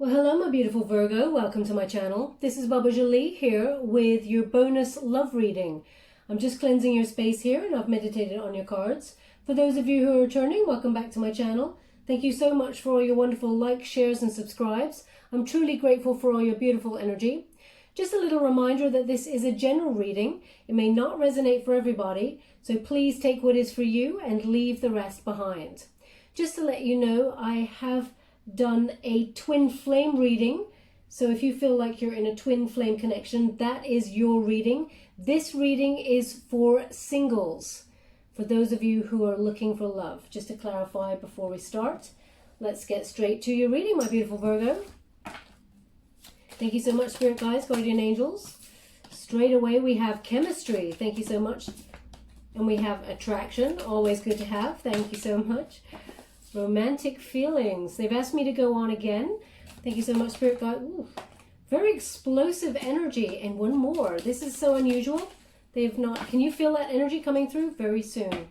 Well, hello, my beautiful Virgo. Welcome to my channel. This is Baba Jolie here with your bonus love reading. I'm just cleansing your space here and I've meditated on your cards. For those of you who are returning, welcome back to my channel. Thank you so much for all your wonderful likes, shares and subscribes. I'm truly grateful for all your beautiful energy. Just a little reminder that this is a general reading. It may not resonate for everybody, so please take what is for you and leave the rest behind. Just to let you know, I have done a twin flame reading. So if you feel like you're in a twin flame connection, that is your reading. This reading is for singles, for those of you who are looking for love. Just to clarify before we start, let's get straight to your reading, my beautiful Virgo. Thank you so much, Spirit Guides, Guardian Angels. Straight away we have chemistry. Thank you so much. And we have attraction. Always good to have. Thank you so much. Romantic feelings. They've asked me to go on again. Thank you so much, Spirit Guide. Ooh, very explosive energy. And one more. This is so unusual. They've not... Can you feel that energy coming through? Very soon.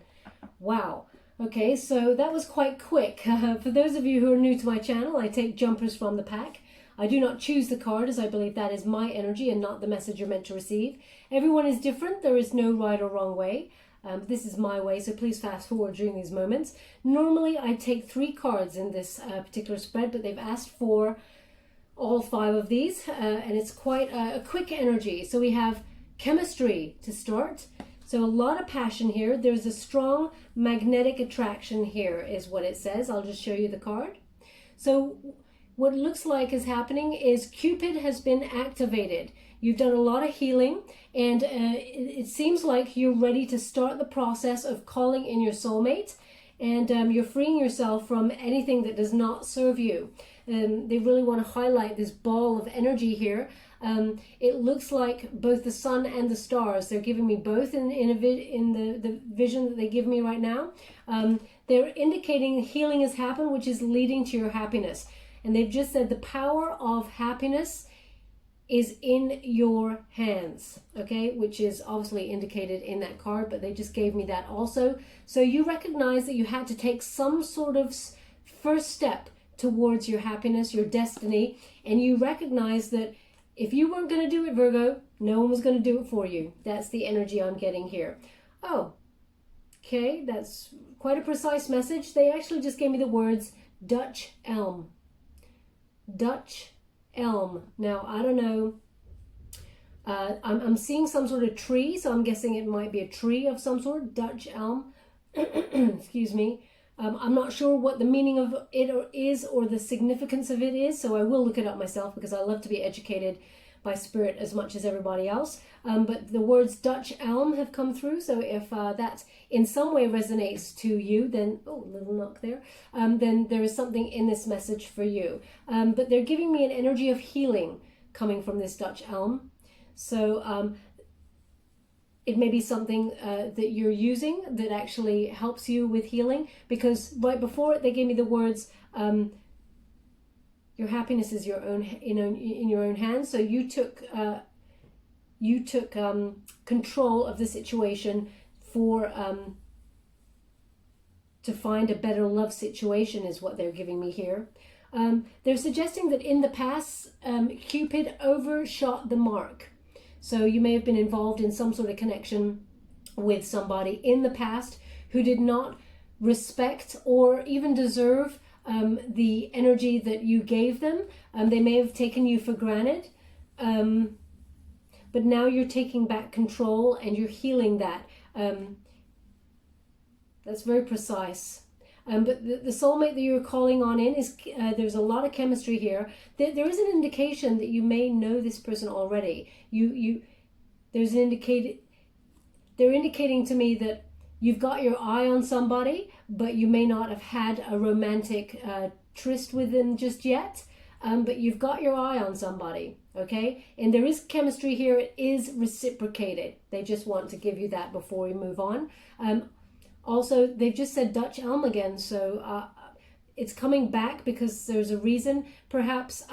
Wow. Okay, so that was quite quick. For those of you who are new to my channel, I take jumpers from the pack. I do not choose the card, as I believe that is my energy and not the message you're meant to receive. Everyone is different. There is no right or wrong way. This is my way, so please fast forward during these moments. Normally, I take 3 cards in this particular spread, but they've asked for all 5 of these, and it's quite a quick energy. So we have chemistry to start. So a lot of passion here. There's a strong magnetic attraction here, is what it says. I'll just show you the card. So what it looks like is happening is Cupid has been activated. You've done a lot of healing, and it seems like you're ready to start the process of calling in your soulmate, and you're freeing yourself from anything that does not serve you. They really want to highlight this ball of energy here. It looks like both the sun and the stars. They're giving me both in the vision that they give me right now. They're indicating healing has happened, which is leading to your happiness. And they've just said the power of happiness is in your hands, okay, which is obviously indicated in that card, but they just gave me that also. So you recognize that you had to take some sort of first step towards your happiness, your destiny, and you recognize that if you weren't going to do it, Virgo, no one was going to do it for you. That's the energy I'm getting here. Oh, okay, that's quite a precise message. They actually just gave me the words Dutch elm. Dutch elm. Now, I don't know. I'm seeing some sort of tree, so I'm guessing it might be a tree of some sort. Dutch elm. Excuse me. I'm not sure what the meaning of it is or the significance of it is, so I will look it up myself because I love to be educated by spirit as much as everybody else. But the words Dutch elm have come through, so if that in some way resonates to you, then, oh, little knock there, then there is something in this message for you. But they're giving me an energy of healing coming from this Dutch elm. So it may be something that you're using that actually helps you with healing, because right before it, they gave me the words, your happiness is your own, in your own hands. So you took control of the situation for to find a better love situation, is what they're giving me here. They're suggesting that in the past, Cupid overshot the mark. So you may have been involved in some sort of connection with somebody in the past who did not respect or even deserve the energy that you gave them. They may have taken you for granted, but now you're taking back control and you're healing that. That's very precise. But the soulmate that you're calling on in is, there's a lot of chemistry here. There is an indication that you may know this person already. There's an they're indicating to me that you've got your eye on somebody, but you may not have had a romantic tryst with them just yet. But you've got your eye on somebody, okay? And there is chemistry here. It is reciprocated. They just want to give you that before we move on. Also, they've just said Dutch elm again, so it's coming back because there's a reason. Perhaps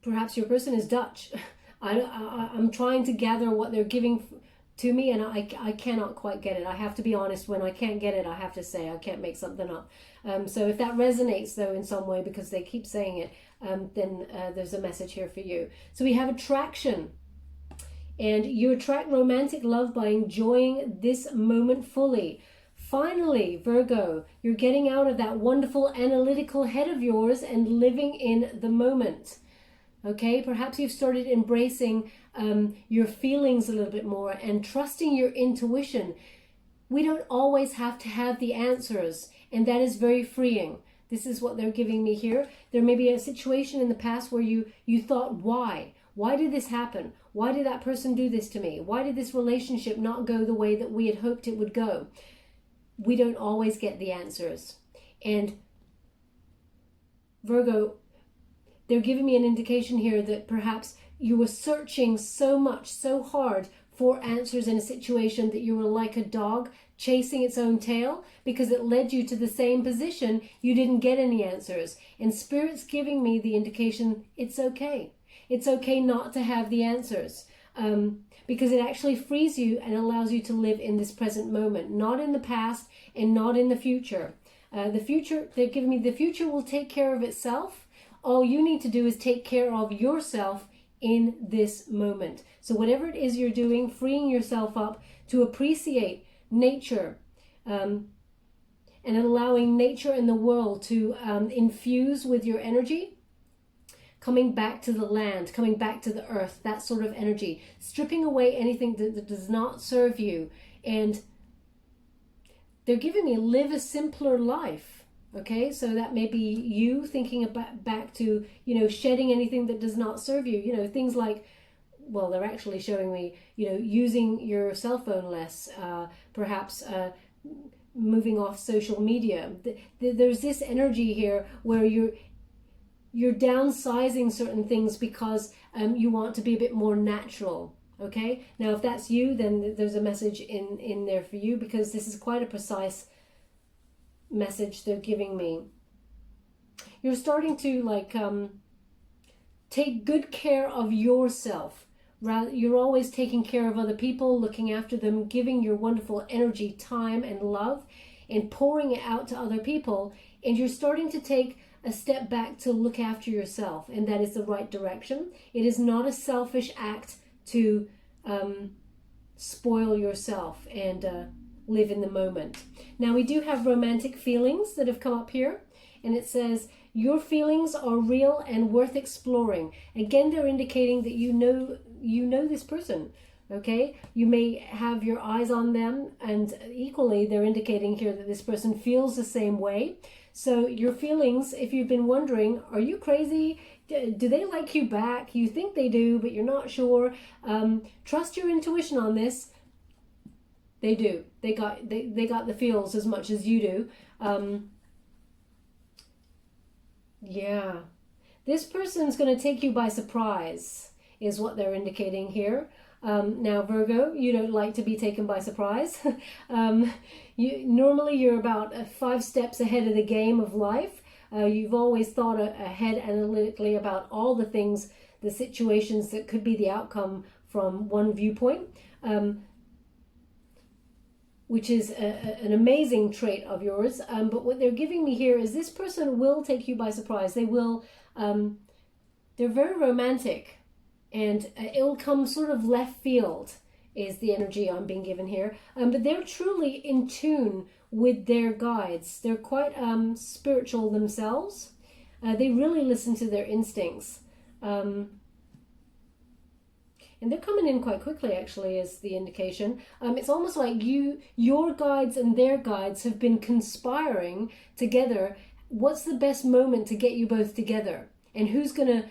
perhaps your person is Dutch. I'm trying to gather what they're giving to me, and I cannot quite get it. I have to be honest, when I can't get it, I have to say I can't make something up. So if that resonates though in some way, because they keep saying it, then there's a message here for you. So we have attraction, and you attract romantic love by enjoying this moment fully. Finally, Virgo, you're getting out of that wonderful analytical head of yours and living in the moment. Okay, perhaps you've started embracing your feelings a little bit more and trusting your intuition. We don't always have to have the answers, and that is very freeing. This is what they're giving me here. There may be a situation in the past where you thought, why? Why did this happen? Why did that person do this to me? Why did this relationship not go the way that we had hoped it would go? We don't always get the answers. And Virgo, they're giving me an indication here that perhaps you were searching so much, so hard for answers in a situation that you were like a dog chasing its own tail, because it led you to the same position. You didn't get any answers. And Spirit's giving me the indication it's okay. It's okay not to have the answers, because it actually frees you and allows you to live in this present moment, not in the past and not in the future. The future, they're giving me, the future will take care of itself. All you need to do is take care of yourself in this moment. So whatever it is you're doing, freeing yourself up to appreciate nature, and allowing nature and the world to infuse with your energy, coming back to the land, coming back to the earth, that sort of energy, stripping away anything that does not serve you. And they're giving me live a simpler life. Okay, so that may be you thinking about back to, shedding anything that does not serve you. Things like, well, they're actually showing me, using your cell phone less, perhaps moving off social media. There's this energy here where you're downsizing certain things because you want to be a bit more natural. Okay, now if that's you, then there's a message in there for you, because this is quite a precise message they're giving me. You're starting to take good care of yourself. You're always taking care of other people, looking after them, giving your wonderful energy, time and love, and pouring it out to other people. And you're starting to take a step back to look after yourself, and that is the right direction. It is not a selfish act to spoil yourself and live in the moment. Now we do have romantic feelings that have come up here, and it says your feelings are real and worth exploring. Again, they're indicating that you know this person. Okay, you may have your eyes on them, and equally they're indicating here that this person feels the same way. So your feelings, if you've been wondering, are you crazy? Do they like you back? You think they do, but you're not sure. Trust your intuition on this. They do. They got the feels as much as you do. Yeah. This person's going to take you by surprise, is what they're indicating here. Now, Virgo, you don't like to be taken by surprise. Normally you're about 5 steps ahead of the game of life. You've always thought ahead analytically about all the things, the situations that could be the outcome from one viewpoint. Which is an amazing trait of yours. But what they're giving me here is this person will take you by surprise. They will, they're very romantic, and it'll come sort of left field is the energy I'm being given here. But they're truly in tune with their guides. They're quite spiritual themselves. They really listen to their instincts. And they're coming in quite quickly, actually, is the indication. It's almost like your guides and their guides have been conspiring together. What's the best moment to get you both together? And who's gonna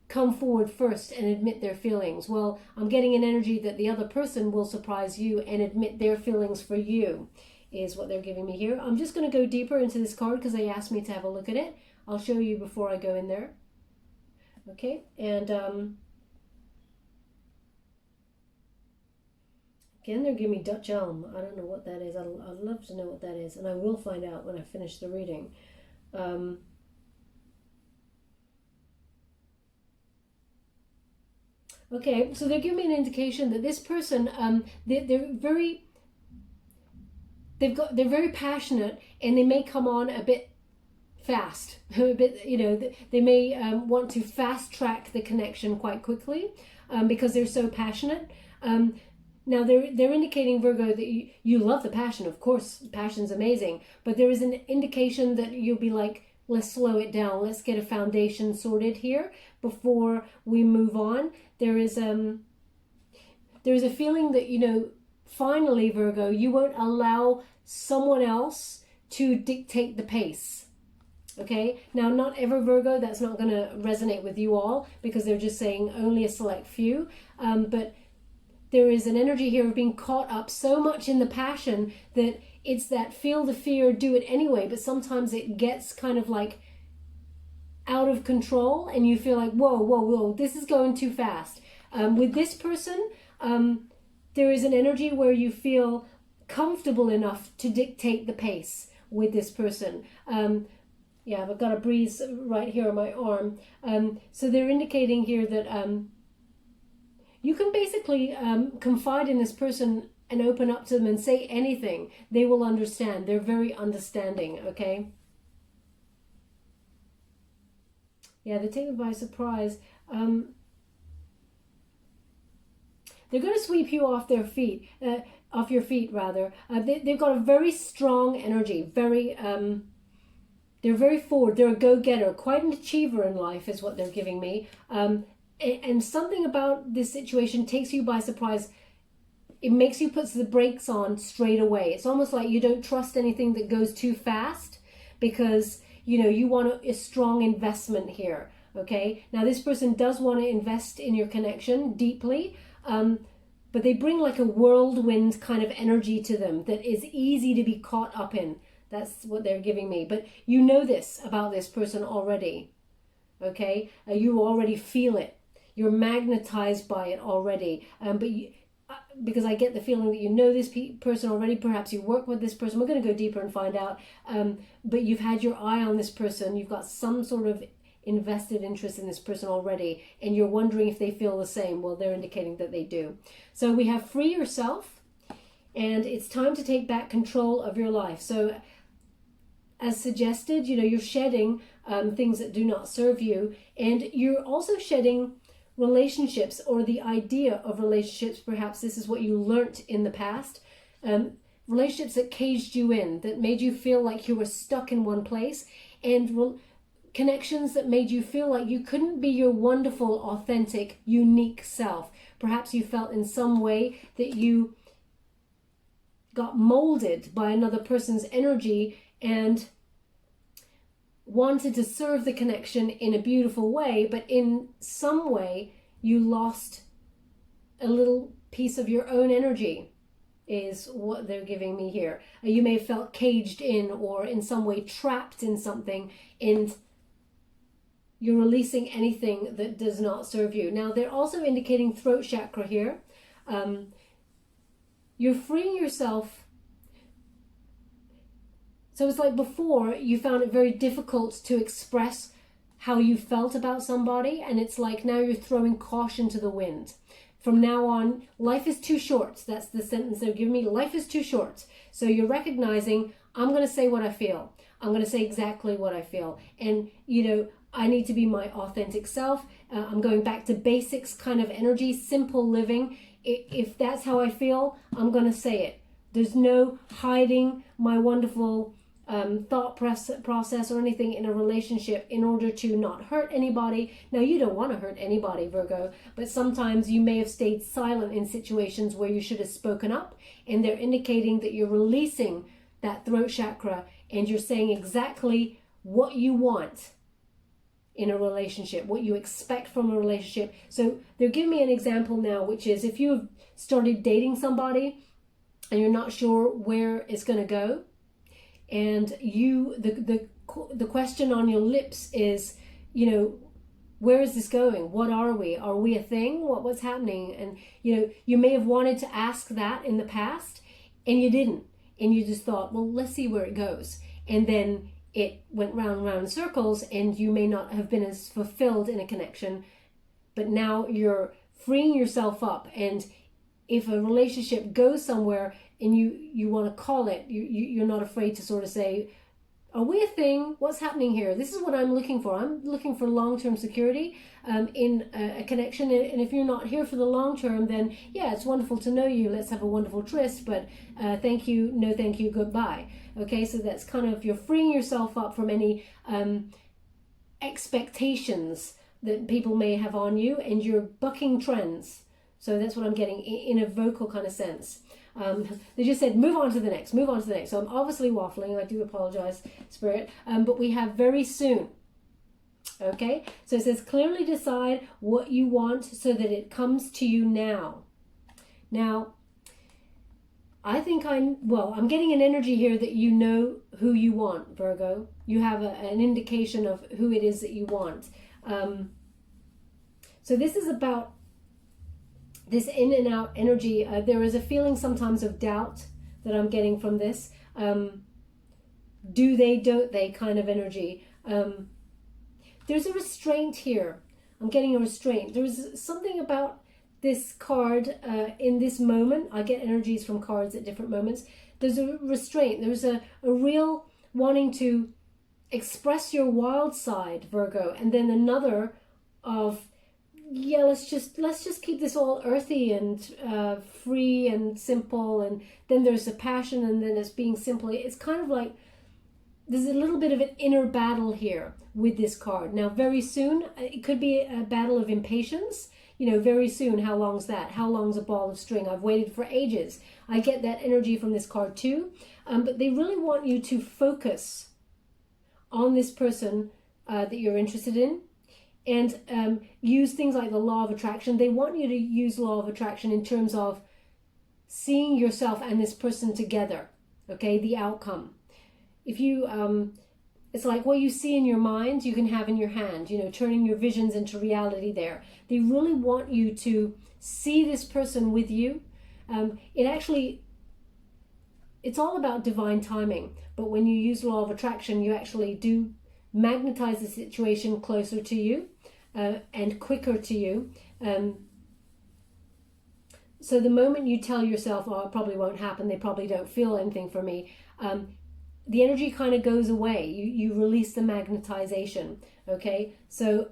come forward first and admit their feelings? Well, I'm getting an energy that the other person will surprise you and admit their feelings for you, is what they're giving me here. I'm just going to go deeper into this card because they asked me to have a look at it. I'll show you before I go in there. Okay, and again, they're giving me Dutch Elm. I don't know what that is. I'd love to know what that is, and I will find out when I finish the reading. Okay, so they're giving me an indication that this person, they're very passionate, and they may come on a bit fast, a bit, you know, they may want to fast track the connection quite quickly, because they're so passionate. Now they're indicating, Virgo, that you love the passion. Of course, passion's amazing, but there is an indication that you'll be like, let's slow it down. Let's get a foundation sorted here before we move on. There's a feeling that, you know, finally, Virgo, you won't allow someone else to dictate the pace. Okay, now not ever, Virgo, that's not going to resonate with you all, because they're just saying only a select few. But there is an energy here of being caught up so much in the passion that it's that feel the fear, do it anyway, but sometimes it gets kind of like out of control, and you feel like, whoa, this is going too fast. With this person, there is an energy where you feel comfortable enough to dictate the pace with this person. Yeah, I've got a breeze right here on my arm. So they're indicating here that you can basically confide in this person and open up to them and say anything. They will understand. They're very understanding, okay? Yeah, they take me by surprise. They're going to sweep you off their feet, off your feet rather. They've got a very strong energy, they're very forward. They're a go-getter, quite an achiever in life is what they're giving me. And something about this situation takes you by surprise. It makes you put the brakes on straight away. It's almost like you don't trust anything that goes too fast, because, you know, you want a strong investment here, okay? Now, this person does want to invest in your connection deeply, but they bring like a whirlwind kind of energy to them that is easy to be caught up in. That's what they're giving me. But you know this about this person already, okay? You already feel it. You're magnetized by it already. Because I get the feeling that you know this person already. Perhaps you work with this person. We're going to go deeper and find out. But you've had your eye on this person. You've got some sort of invested interest in this person already, and you're wondering if they feel the same. Well, they're indicating that they do. So we have free yourself, and it's time to take back control of your life. So as suggested, you know, you're shedding things that do not serve you, and you're also shedding relationships, or the idea of relationships. Perhaps this is what you learnt in the past. Relationships that caged you in, that made you feel like you were stuck in one place, and connections that made you feel like you couldn't be your wonderful, authentic, unique self. Perhaps you felt in some way that you got molded by another person's energy and wanted to serve the connection in a beautiful way, but in some way you lost a little piece of your own energy, is what they're giving me here. You may have felt caged in, or in some way trapped in something, and you're releasing anything that does not serve you. Now, they're also indicating throat chakra here. You're freeing yourself. So it's like before, you found it very difficult to express how you felt about somebody, and it's like now you're throwing caution to the wind. From now on, life is too short. That's the sentence they're giving me. Life is too short. So you're recognizing, I'm going to say what I feel. I'm going to say exactly what I feel. And, you know, I need to be my authentic self. I'm going back to basics kind of energy, simple living. If that's how I feel, I'm going to say it. There's no hiding my wonderful thought process or anything in a relationship in order to not hurt anybody. Now, you don't want to hurt anybody, Virgo, but sometimes you may have stayed silent in situations where you should have spoken up, and they're indicating that you're releasing that throat chakra and you're saying exactly what you want in a relationship, what you expect from a relationship. So they're giving me an example now, which is if you've started dating somebody and you're not sure where it's going to go, and the question on your lips is, you know, where is this going? What are we? Are we a thing? What's happening? And, you know, you may have wanted to ask that in the past and you didn't. And you just thought, well, let's see where it goes. And then it went round and round in circles, and you may not have been as fulfilled in a connection. But now you're freeing yourself up. And if a relationship goes somewhere and you want to call it, you're not afraid to sort of say, are we a thing? What's happening here? This is what I'm looking for. I'm looking for long-term security in a connection. And if you're not here for the long term, then yeah, it's wonderful to know you. Let's have a wonderful tryst, but thank you, no thank you, goodbye. Okay, so that's kind of, you're freeing yourself up from any expectations that people may have on you, and you're bucking trends. So that's what I'm getting in a vocal kind of sense. They just said, move on to the next, move on to the next. So I'm obviously waffling. I do apologize, Spirit. But we have very soon. Okay? So it says, clearly decide what you want so that it comes to you now. Now, I think I'm getting an energy here that you know who you want, Virgo. You have an indication of who it is that you want. So this is about this in and out energy. There is a feeling sometimes of doubt that I'm getting from this. Do they, don't they kind of energy. There's a restraint here. I'm getting a restraint. There's something about this card in this moment. I get energies from cards at different moments. There's a restraint. There's a real wanting to express your wild side, Virgo. And then another of, yeah, let's just keep this all earthy and free and simple. And then there's the passion, and then it's being simple. It's kind of like there's a little bit of an inner battle here with this card. Now, very soon, it could be a battle of impatience. You know, very soon, how long's that? How long's a ball of string? I've waited for ages. I get that energy from this card too. But they really want you to focus on this person that you're interested in, and use things like the law of attraction. They want you to use law of attraction in terms of seeing yourself and this person together, okay, the outcome. If you, it's like what you see in your mind, you can have in your hand, you know, turning your visions into reality there. They really want you to see this person with you. It's all about divine timing, but when you use law of attraction, you actually do magnetize the situation closer to you and quicker to you. So the moment you tell yourself, oh, it probably won't happen, they probably don't feel anything for me, the energy kind of goes away. You release the magnetization, okay? So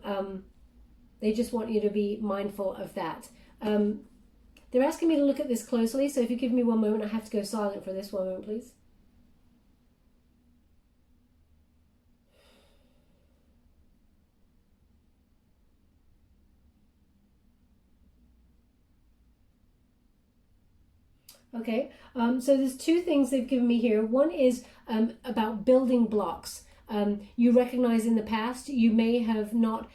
they just want you to be mindful of that. They're asking me to look at this closely, so if you give me one moment, I have to go silent for this. One moment, please. Okay, so there's two things they've given me here. One is about building blocks. You recognize in the past you may have not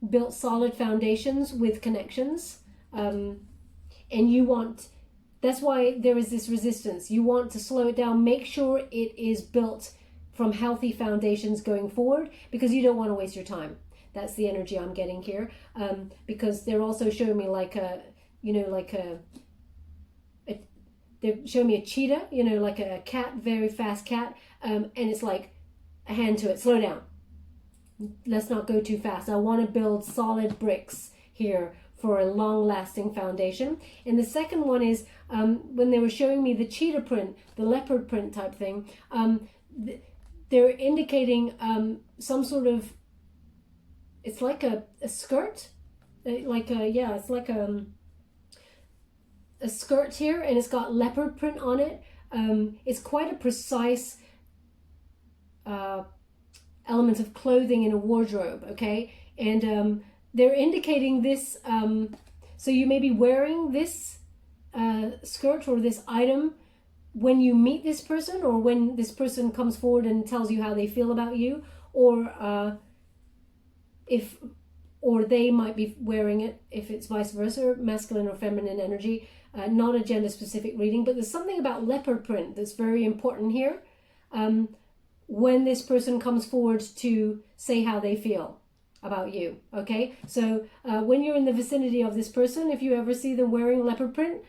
built solid foundations with connections, and you want, that's why there is this resistance. You want to slow it down, make sure it is built from healthy foundations going forward, because you don't want to waste your time. That's the energy I'm getting here, because they're also showing me like a, you know, like they're showing me a cheetah, you know, like a cat, very fast cat, and it's like a hand to it, slow down. Let's not go too fast. I want to build solid bricks here for a long-lasting foundation. And the second one is when they were showing me the cheetah print, the leopard print type thing, they're indicating some sort of, it's like a skirt, like a, yeah, it's like a skirt here, and it's got leopard print on it. It's quite a precise element of clothing in a wardrobe, okay? And they're indicating this, so you may be wearing this skirt or this item when you meet this person, or when this person comes forward and tells you how they feel about you, or they might be wearing it if it's vice versa, masculine or feminine energy. Not a gender specific reading, but there's something about leopard print that's very important here when this person comes forward to say how they feel about you, okay? So when you're in the vicinity of this person, if you ever see them wearing leopard print,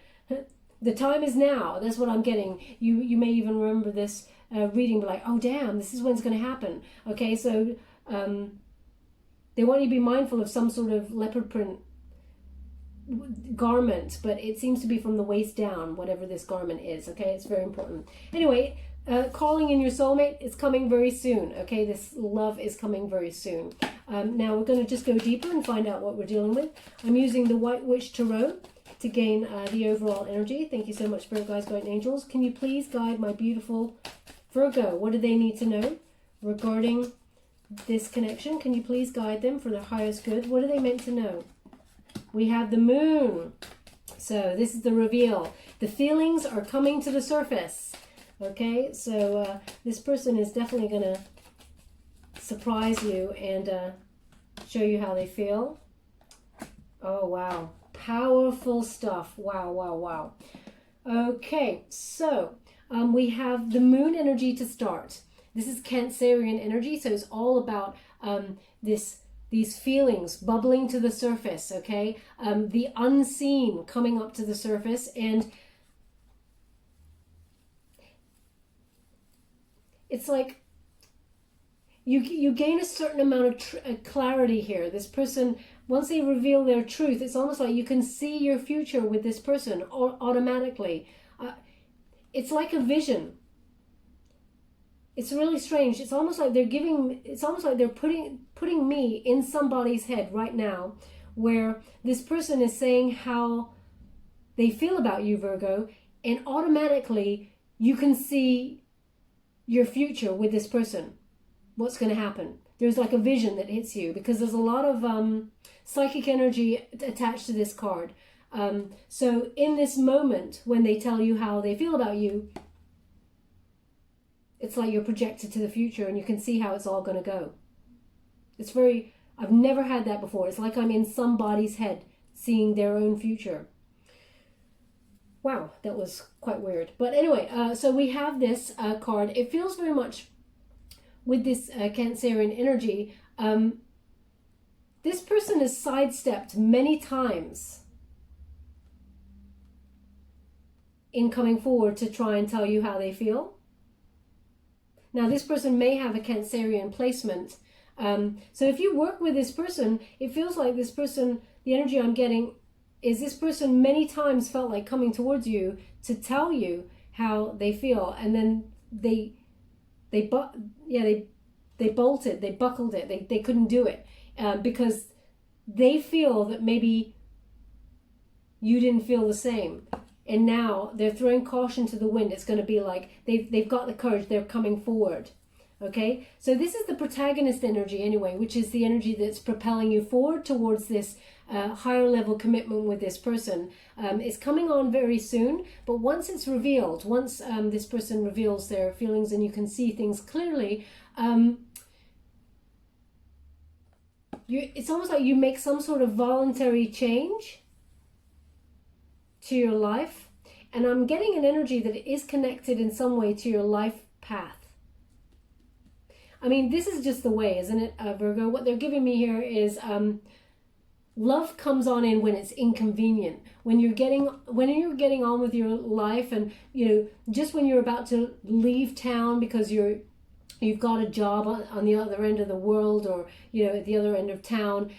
the time is now. That's what I'm getting. You may even remember this reading, but like, oh damn, this is when it's going to happen, okay? So they want you to be mindful of some sort of leopard print garment, but it seems to be from the waist down, whatever this garment is. Okay, it's very important. Anyway, calling in your soulmate is coming very soon. Okay, this love is coming very soon. Now we're going to just go deeper and find out what we're dealing with. I'm using the White Witch Tarot to gain the overall energy. Thank you so much, Spirit Guides, Guardian Angels. Can you please guide my beautiful Virgo? What do they need to know regarding this connection? Can you please guide them for their highest good? What are they meant to know? We have the Moon. So this is the reveal. The feelings are coming to the surface. Okay, so this person is definitely going to surprise you and show you how they feel. Oh, wow. Powerful stuff. Wow, wow, wow. Okay, so we have the Moon energy to start. This is Cancerian energy, so it's all about these feelings bubbling to the surface, okay? The unseen coming up to the surface, and it's like you gain a certain amount of clarity here. This person, once they reveal their truth, it's almost like you can see your future with this person automatically. It's like a vision. It's really strange. It's almost like they're putting me in somebody's head right now, where this person is saying how they feel about you, Virgo, and automatically you can see your future with this person. What's going to happen? There's like a vision that hits you, because there's a lot of psychic energy attached to this card. So in this moment, when they tell you how they feel about you, it's like you're projected to the future and you can see how it's all going to go. It's very, I've never had that before. It's like I'm in somebody's head seeing their own future. Wow, that was quite weird. But anyway, so we have this card. It feels very much with this Cancerian energy. This person has sidestepped many times in coming forward to try and tell you how they feel. Now, this person may have a Cancerian placement. So if you work with this person, it feels like this person, the energy I'm getting is this person many times felt like coming towards you to tell you how they feel. And then they bolted, they buckled it, they couldn't do it because they feel that maybe you didn't feel the same. And now they're throwing caution to the wind. It's going to be like they've got the courage. They're coming forward. Okay? So this is the protagonist energy anyway, which is the energy that's propelling you forward towards this higher level commitment with this person. It's coming on very soon, but once it's revealed, once this person reveals their feelings and you can see things clearly, it's almost like you make some sort of voluntary change to your life, and I'm getting an energy that it is connected in some way to your life path. I mean, this is just the way, isn't it, Virgo? What they're giving me here is love comes on in when it's inconvenient, when you're getting on with your life, and just when you're about to leave town because you've got a job on the other end of the world, or at the other end of town.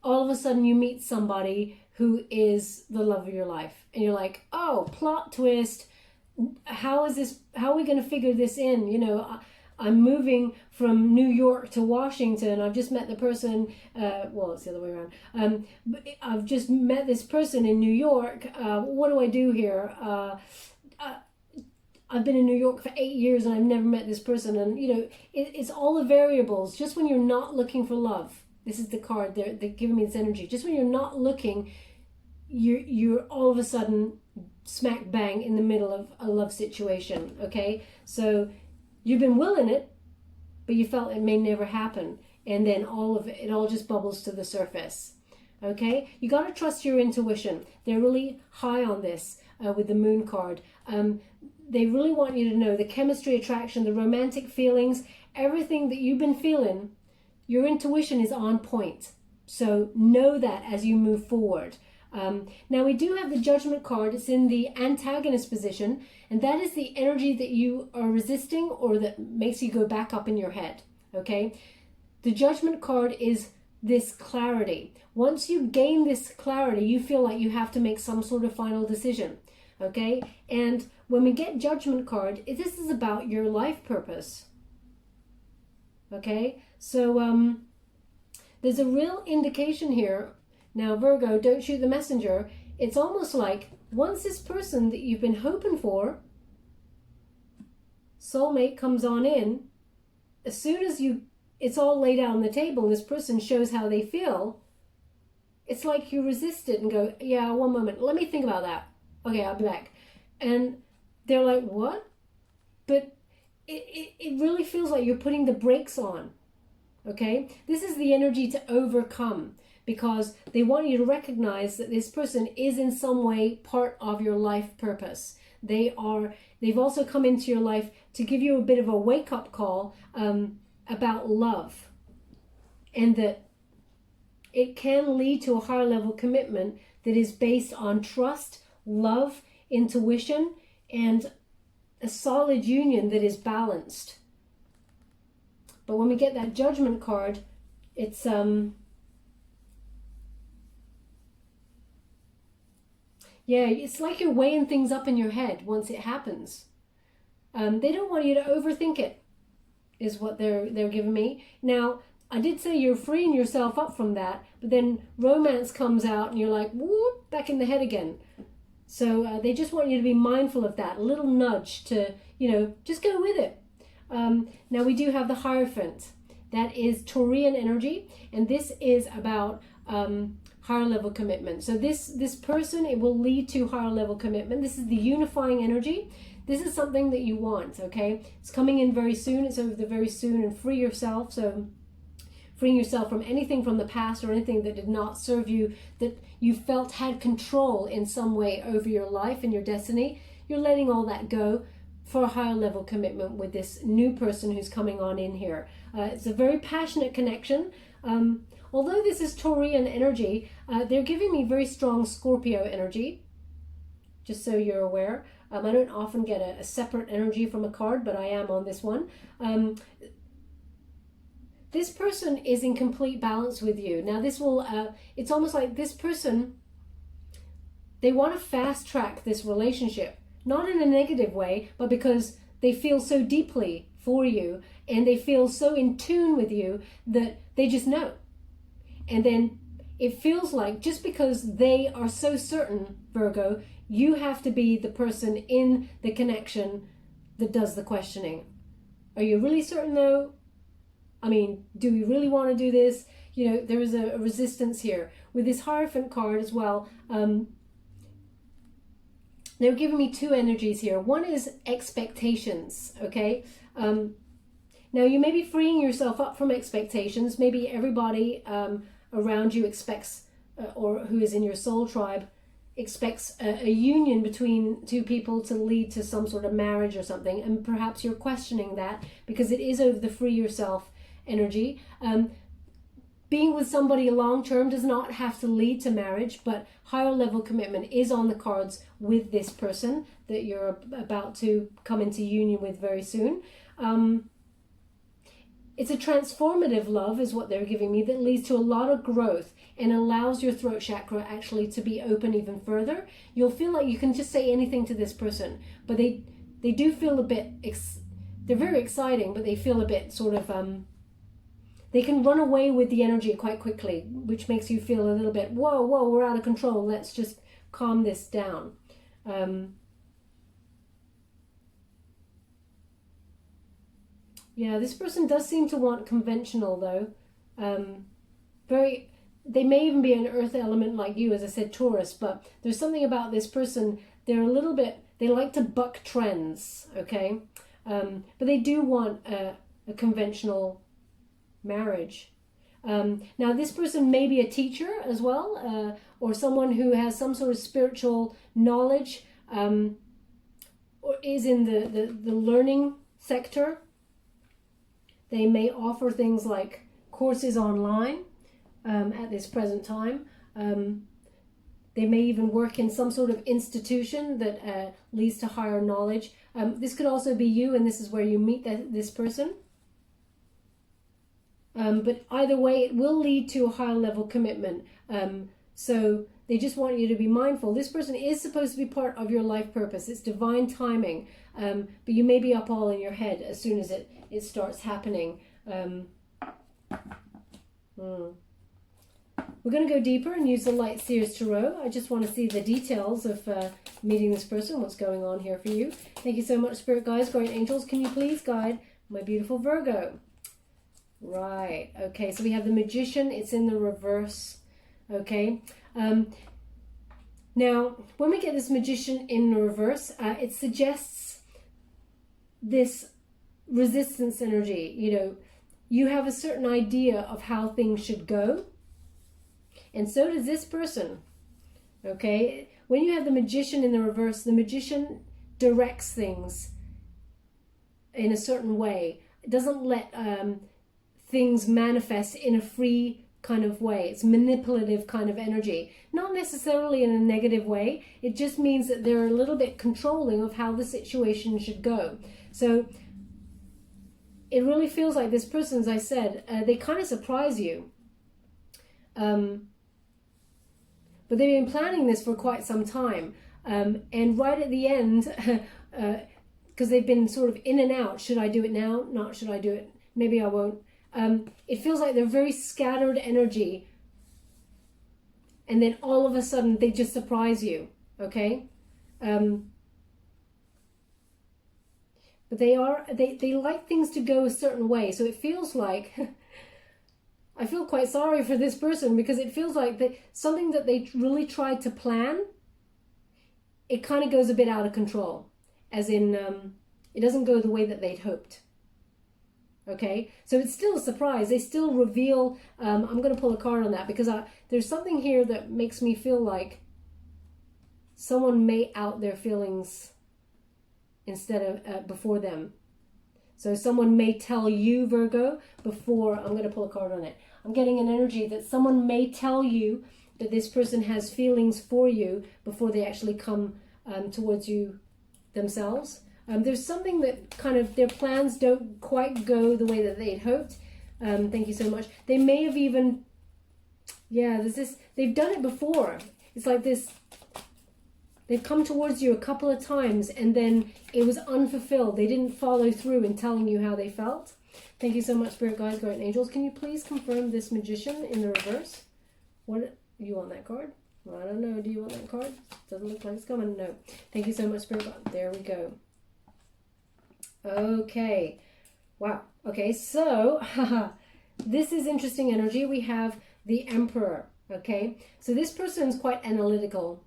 All of a sudden you meet somebody who is the love of your life, and you're like, oh, plot twist, how are we going to figure this in? I'm moving from New York to Washington. I've just met the person, well, it's the other way around. I've just met this person in New York. What do I do here? I've been in New York for 8 years and I've never met this person. And, it's all the variables. Just when you're not looking for love, this is the card, they're giving me this energy. Just when you're not looking, you're all of a sudden smack bang in the middle of a love situation, okay? So you've been willing it, but you felt it may never happen. And then it all just bubbles to the surface, okay? You got to trust your intuition. They're really high on this with the Moon card. They really want you to know the chemistry, attraction, the romantic feelings, everything that you've been feeling, your intuition is on point. So know that as you move forward. Now we do have the Judgment card. It's in the antagonist position, and that is the energy that you are resisting or that makes you go back up in your head, okay? The Judgment card is this clarity. Once you gain this clarity, you feel like you have to make some sort of final decision. Okay? And when we get Judgment card, this is about your life purpose. Okay? So there's a real indication here. Now, Virgo, don't shoot the messenger. It's almost like once this person that you've been hoping for, soulmate, comes on in, as soon as it's all laid out on the table and this person shows how they feel, it's like you resist it and go, yeah, one moment, let me think about that. Okay, I'll be back. And they're like, what? But it really feels like you're putting the brakes on. Okay? This is the energy to overcome, because they want you to recognize that this person is in some way part of your life purpose. They've also come into your life to give you a bit of a wake-up call about love, and that it can lead to a higher level commitment that is based on trust, love, intuition, and a solid union that is balanced. But when we get that Judgment card, it's yeah, it's like you're weighing things up in your head once it happens. They don't want you to overthink it, is what they're giving me. Now, I did say you're freeing yourself up from that, but then romance comes out and you're like, whoop, back in the head again. So they just want you to be mindful of that, a little nudge to, just go with it. Now we do have the Hierophant. That is Taurian energy, and this is about higher level commitment. So this person, it will lead to higher level commitment. This is the unifying energy. This is something that you want, okay? It's coming in very soon. It's over the very soon, and free yourself. So freeing yourself from anything from the past or anything that did not serve you, that you felt had control in some way over your life and your destiny. You're letting all that go for a higher level commitment with this new person who's coming on in here. It's a very passionate connection. Although this is Taurian energy, they're giving me very strong Scorpio energy, just so you're aware. I don't often get a separate energy from a card, but I am on this one. This person is in complete balance with you. Now this will, it's almost like this person, they want to fast track this relationship. Not in a negative way, but because they feel so deeply for you and they feel so in tune with you that they just know. And then it feels like just because they are so certain, Virgo, you have to be the person in the connection that does the questioning. Are you really certain though? I mean, do we really want to do this? There is a resistance here. With this Hierophant card as well, they're giving me two energies here. One is expectations, okay? Now, you may be freeing yourself up from expectations. Maybe everybody around you expects, or who is in your soul tribe, expects a union between two people to lead to some sort of marriage or something. And perhaps you're questioning that because it is over the free yourself energy. Being with somebody long-term does not have to lead to marriage, but higher level commitment is on the cards with this person that you're about to come into union with very soon. It's a transformative love is what they're giving me that leads to a lot of growth and allows your throat chakra actually to be open even further. You'll feel like you can just say anything to this person, but they do feel a bit, they're very exciting, but they feel a bit sort of, they can run away with the energy quite quickly, which makes you feel a little bit, whoa, we're out of control. Let's just calm this down. Yeah, this person does seem to want conventional though. They may even be an earth element like you, as I said, Taurus, but there's something about this person, they're a little bit, they like to buck trends, okay? But they do want a conventional marriage. Now this person may be a teacher as well, or someone who has some sort of spiritual knowledge, or is in the learning sector. They may offer things like courses online at this present time. They may even work in some sort of institution that leads to higher knowledge. This could also be you, and this is where you meet this person. But either way, it will lead to a higher level commitment. So they just want you to be mindful. This person is supposed to be part of your life purpose. It's divine timing. But you may be up all in your head as soon as it starts happening. We're going to go deeper and use the Light Seers Tarot. I just want to see the details of meeting this person, what's going on here for you. Thank you so much, Spirit Guides, Guardian Angels. Can you please guide my beautiful Virgo? Right. Okay, so we have the Magician. It's in the reverse. Okay. Now, when we get this Magician in the reverse, it suggests this resistance energy. You know, you have a certain idea of how things should go. And so does this person, okay? When you have the Magician in the reverse, the Magician directs things in a certain way. It doesn't let things manifest in a free kind of way. It's manipulative kind of energy. Not necessarily in a negative way. It just means that they're a little bit controlling of how the situation should go. So it really feels like this person, as I said, they kind of surprise you. But they've been planning this for quite some time. And right at the end, because they've been sort of in and out, should I do it now? Not should I do it? Maybe I won't. It feels like they're very scattered energy. And then all of a sudden, they just surprise you, okay? But they like things to go a certain way. So it feels like... I feel quite sorry for this person because it feels like something that they really tried to plan, it kind of goes a bit out of control. As in, it doesn't go the way that they'd hoped. Okay? So it's still a surprise. They still reveal, I'm going to pull a card on that because there's something here that makes me feel like someone may out their feelings instead of before them. So someone may tell you, Virgo, before, I'm going to pull a card on it. I'm getting an energy that someone may tell you that this person has feelings for you before they actually come towards you themselves. There's something that kind of, their plans don't quite go the way that they'd hoped. Thank you so much. They may have even, there's this, they've done it before. It's like this, they've come towards you a couple of times and then it was unfulfilled. They didn't follow through in telling you how they felt. Thank you so much, Spirit Guides, Guardian Angels. Can you please confirm this Magician in the reverse? What, you want that card? Well, I don't know. Do you want that card? Doesn't look like it's coming. No. Thank you so much, Spirit Guide. There we go. Okay. Wow. Okay, so this is interesting energy. We have the Emperor. Okay, so this person's quite analytical.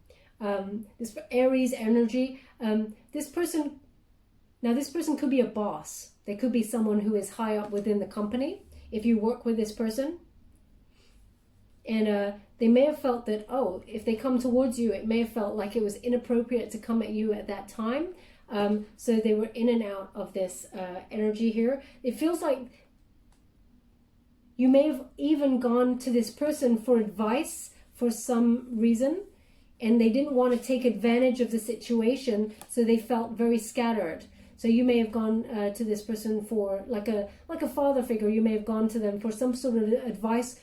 This Aries energy. This person could be a boss. They could be someone who is high up within the company if you work with this person. And they may have felt that, oh, if they come towards you, it may have felt like it was inappropriate to come at you at that time. So they were in and out of this energy here. It feels like you may have even gone to this person for advice for some reason, and they didn't want to take advantage of the situation, so they felt very scattered. So you may have gone to this person for like a father figure. You may have gone to them for some sort of advice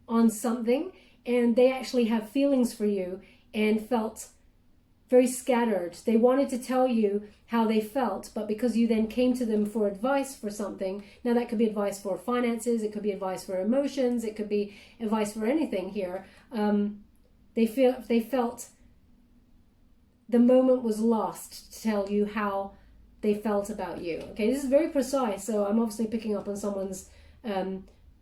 on something, and they actually have feelings for you and felt very scattered. They wanted to tell you how they felt, but because you then came to them for advice for something, now that could be advice for finances, it could be advice for emotions, it could be advice for anything here. They felt the moment was lost to tell you how they felt about you. Okay, this is very precise, so I'm obviously picking up on someone's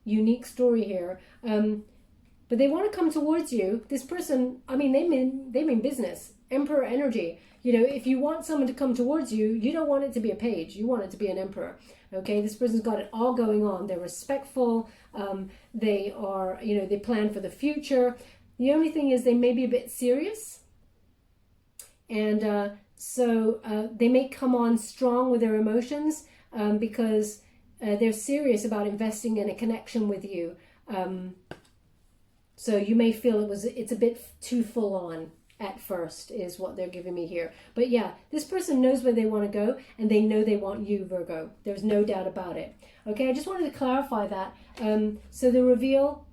unique story here. But they want to come towards you. This person, I mean, they mean business. Emperor energy. You know, if you want someone to come towards you, you don't want it to be a page. You want it to be an emperor. Okay, this person's got it all going on. They're respectful. They are, you know, they plan for the future. The only thing is they may be a bit serious. And so they may come on strong with their emotions because they're serious about investing in a connection with you. So you may feel it's a bit too full on. at first, is what they're giving me here. But yeah, this person knows where they want to go, and they know they want you, Virgo. There's no doubt about it. Okay, I just wanted to clarify that. So the reveal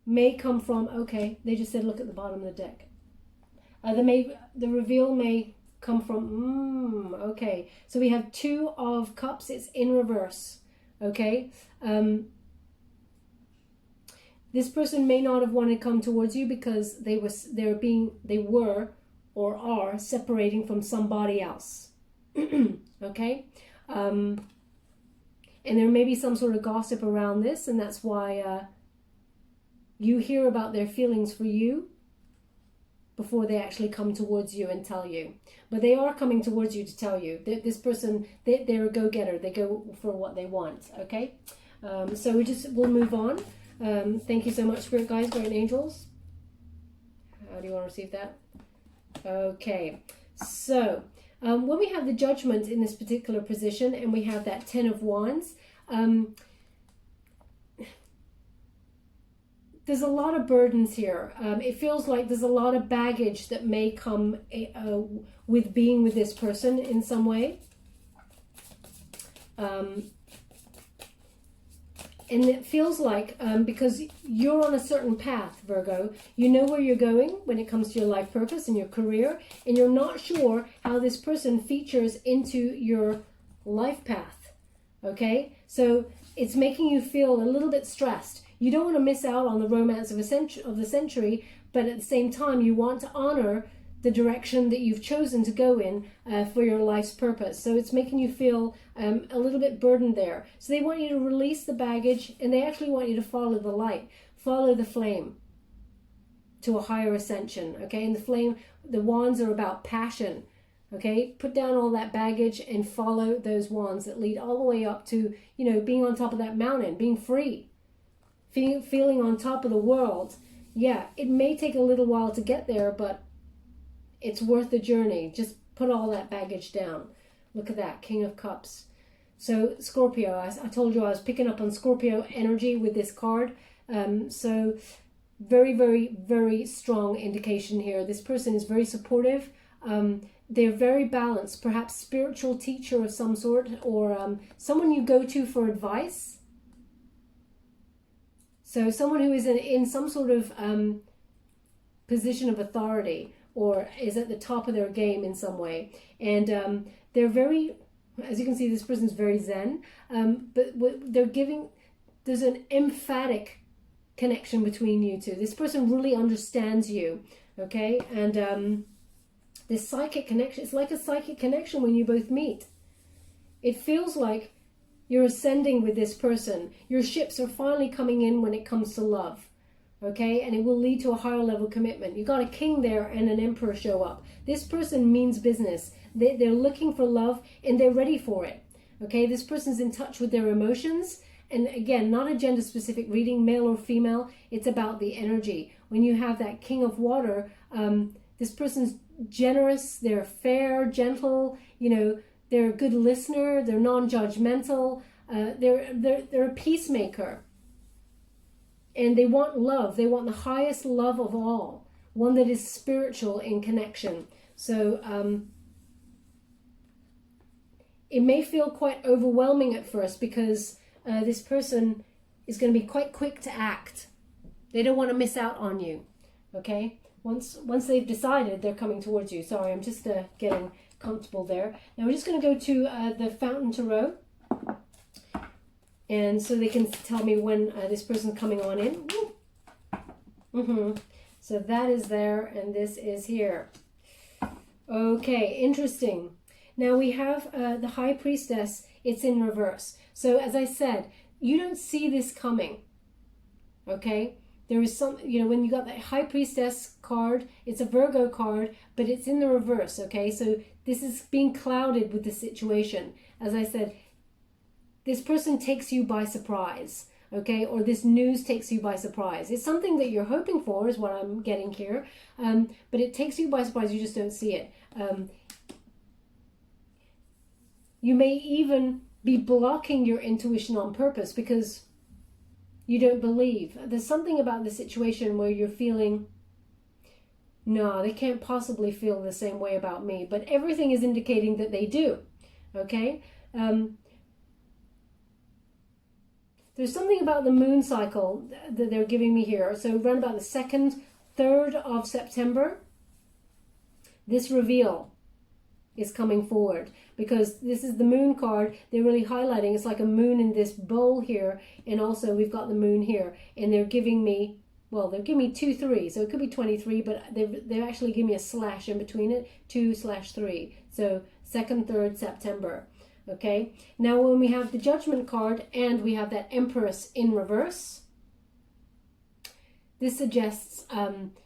may come from, okay, they just said look at the bottom of the deck. The reveal may come from, okay. So we have 2 of Cups, it's in reverse, okay. This person may not have wanted to come towards you because they were or are separating from somebody else. Okay. And there may be some sort of gossip around this, and that's why you hear about their feelings for you before they actually come towards you and tell you. But they are coming towards you to tell you. This person, they're a go-getter. They go for what they want, okay? So we'll move on. Thank you so much, Spirit Guides, Guardian Angels. How do you want to receive that? Okay, so when we have the Judgment in this particular position, and we have that 10 of Wands, there's a lot of burdens here. It feels like there's a lot of baggage that may come with being with this person in some way. And it feels like, because you're on a certain path, Virgo, you know where you're going when it comes to your life purpose and your career, and you're not sure how this person features into your life path, okay? So it's making you feel a little bit stressed. You don't want to miss out on the romance of the century, but at the same time, you want to honor the direction that you've chosen to go in for your life's purpose. So it's making you feel a little bit burdened there. So they want you to release the baggage, and they actually want you to follow the light, follow the flame to a higher ascension, okay? And the wands are about passion, okay? Put down all that baggage and follow those wands that lead all the way up to, being on top of that mountain, being free, feeling on top of the world. Yeah, it may take a little while to get there, but it's worth the journey. Just put all that baggage down. Look at that, King of Cups. So Scorpio, I told you I was picking up on Scorpio energy with this card. So very, very, very strong indication here. This person is very supportive. They're very balanced, perhaps spiritual teacher of some sort, or someone you go to for advice. So someone who is in some sort of position of authority, or is at the top of their game in some way. And they're very, as you can see, this person's very zen, but what they're giving, there's an emphatic connection between you two. This person really understands you, okay? And this psychic connection, it's like a psychic connection when you both meet. It feels like you're ascending with this person. Your ships are finally coming in when it comes to love. Okay, and it will lead to a higher level commitment. You got a king there and an emperor show up. This person means business. They're looking for love and they're ready for it. Okay, this person's in touch with their emotions. And again, not a gender specific reading, male or female. It's about the energy. When you have that king of water, this person's generous, they're fair, gentle, they're a good listener, they're non-judgmental, they're a peacemaker. And they want love. They want the highest love of all, one that is spiritual in connection. So it may feel quite overwhelming at first because this person is going to be quite quick to act. They don't want to miss out on you, okay? Once they've decided, they're coming towards you. Sorry, I'm just getting comfortable there. Now we're just going to go to the Fountain Tarot. And so they can tell me when this person's coming on in. So that is there, and this is here. Okay, interesting. Now we have the High Priestess. It's in reverse. So as I said, you don't see this coming. Okay? There is some, when you got that High Priestess card, it's a Virgo card, but it's in the reverse. Okay? So this is being clouded with the situation. As I said, this person takes you by surprise, okay? Or this news takes you by surprise. It's something that you're hoping for is what I'm getting here, but it takes you by surprise. You just don't see it. You may even be blocking your intuition on purpose because You don't believe. There's something about the situation where you're feeling, no, they can't possibly feel the same way about me. But everything is indicating that they do. Okay? There's something about the moon cycle that they're giving me here. So around about the 2nd, 3rd of September, this reveal is coming forward, because this is the moon card. They're really highlighting, it's like a moon in this bowl here, and also we've got the moon here, and they're giving me, well, they're giving me 2, 3, so it could be 23, but they're actually giving me a slash in between it, 2/3. So 2nd, 3rd September. Okay, now when we have the Judgment card and we have that Empress in reverse, this suggests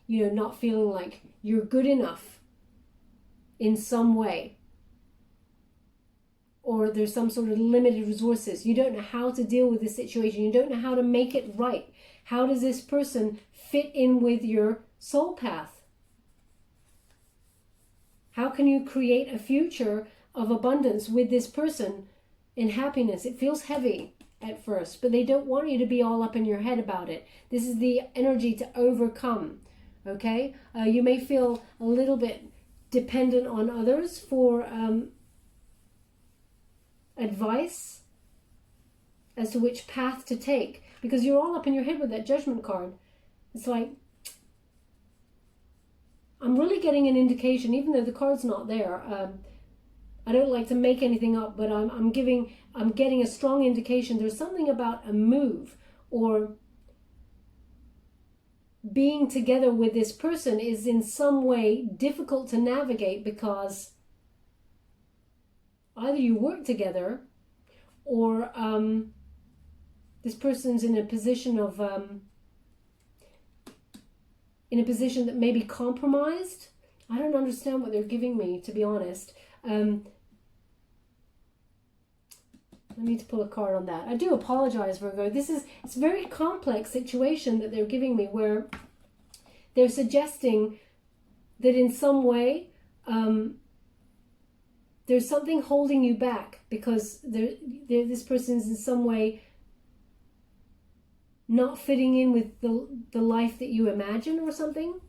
you know, not feeling like you're good enough in some way, or there's some sort of limited resources. You don't know how to deal with this situation. You don't know how to make it right. How does this person fit in with your soul path? How can you create a future of abundance with this person in happiness? It feels heavy at first, but they don't want you to be all up in your head about it. This is the energy to overcome. Okay, you may feel a little bit dependent on others for advice as to which path to take, because you're all up in your head with that Judgment card. It's like, I'm really getting an indication, even though the card's not there. I don't like to make anything up, but I'm getting a strong indication. There's something about a move, or being together with this person is in some way difficult to navigate, because either you work together, or this person's in a position of that may be compromised. I don't understand what they're giving me, to be honest. I need to pull a card on that. I do apologize, Virgo. It's a very complex situation that they're giving me, where they're suggesting that in some way there's something holding you back, because this person's in some way not fitting in with the life that you imagine or something.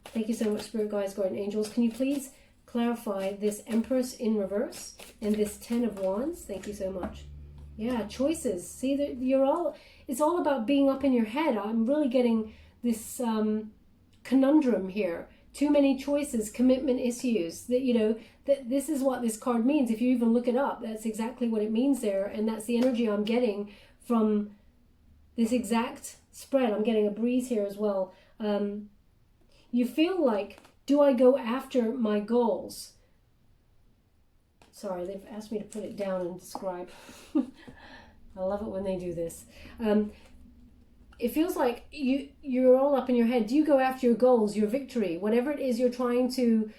Thank you so much, Spirit Guides, Guardian Angels. Can you please clarify this Empress in reverse and this 10 of Wands? Thank you so much. Yeah, choices. See, that it's all about being up in your head. I'm really getting this conundrum here. Too many choices, commitment issues. That, you know, that this is what this card means. If you even look it up, that's exactly what it means there, and that's the energy I'm getting from this exact spread. I'm getting a breeze here as well. You feel like, do I go after my goals? Sorry, they've asked me to put it down and describe. I love it when they do this. It feels like you're all up in your head. Do you go after your goals, your victory, whatever it is you're trying to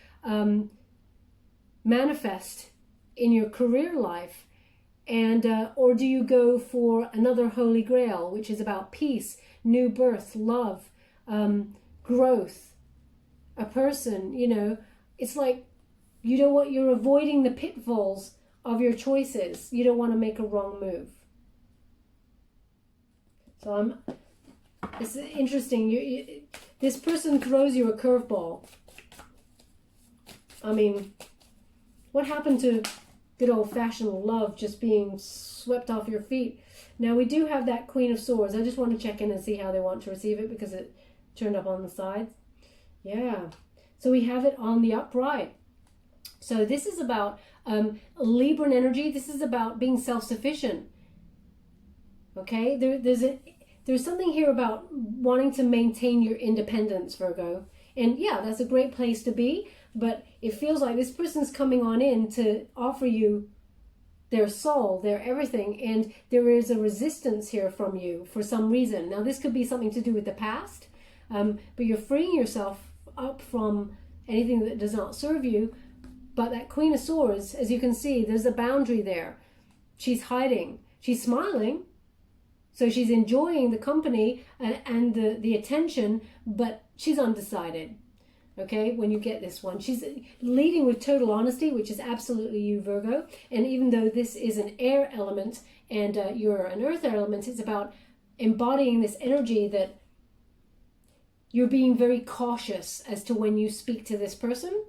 manifest in your career life? And or do you go for another holy grail, which is about peace, new birth, love, growth, a person? You know, it's like you're avoiding the pitfalls of your choices. You don't want to make a wrong move. So it's interesting. This person throws you a curveball. I mean, what happened to good old-fashioned love just being swept off your feet? Now, we do have that Queen of Swords. I just want to check in and see how they want to receive it, because it turned up on the sides. Yeah. So we have it on the upright. So this is about Libran energy. This is about being self-sufficient. Okay? There's something here about wanting to maintain your independence, Virgo. And yeah, that's a great place to be. But it feels like this person's coming on in to offer you their soul, their everything, and there is a resistance here from you for some reason. Now, this could be something to do with the past, but you're freeing yourself up from anything that does not serve you. But that Queen of Swords, as you can see, there's a boundary there. She's hiding. She's smiling, so she's enjoying the company and the attention, but she's undecided. Okay, when you get this one, she's leading with total honesty, which is absolutely you, Virgo. And even though this is an air element and you're an earth element, it's about embodying this energy that you're being very cautious as to when you speak to this person.